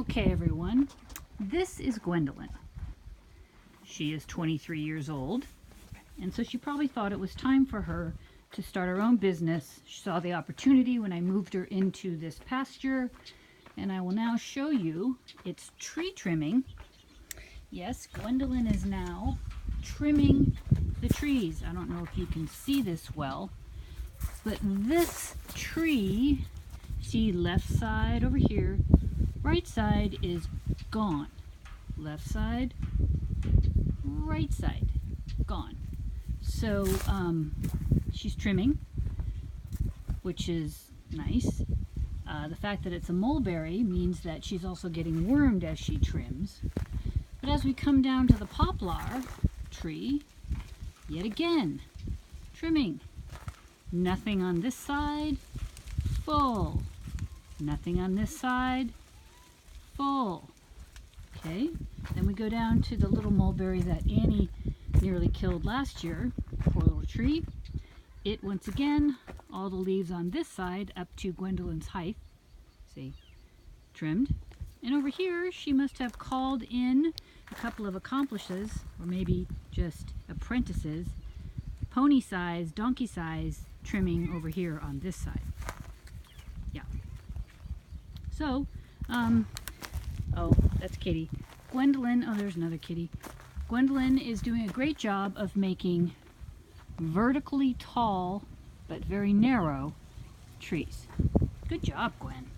Okay, everyone, this is Gwendolyn. She is 23 years old, and so she probably thought it was time for her to start her own business. She saw the opportunity when I moved her into this pasture, and I will now show you it's tree trimming. Yes, Gwendolyn is now trimming the trees. I don't know if you can see this well, but this tree, see left side over here, right side is gone. Left side, right side, gone. So she's trimming, which is nice. The fact that it's a mulberry means that she's also getting wormed as she trims. But as we come down to the poplar tree, yet again, trimming. Nothing on this side, full. Nothing on this side, full. Okay, then we go down to the little mulberry that Annie nearly killed last year. Poor little tree. It, once again, all the leaves on this side up to Gwendolyn's height. See, trimmed. And over here, she must have called in a couple of accomplices, or maybe just apprentices, pony size, donkey size trimming over here on this side. Yeah. So, oh, that's Kitty. Gwendolyn, oh, there's another kitty. Gwendolyn is doing a great job of making vertically tall, but very narrow trees. Good job, Gwen.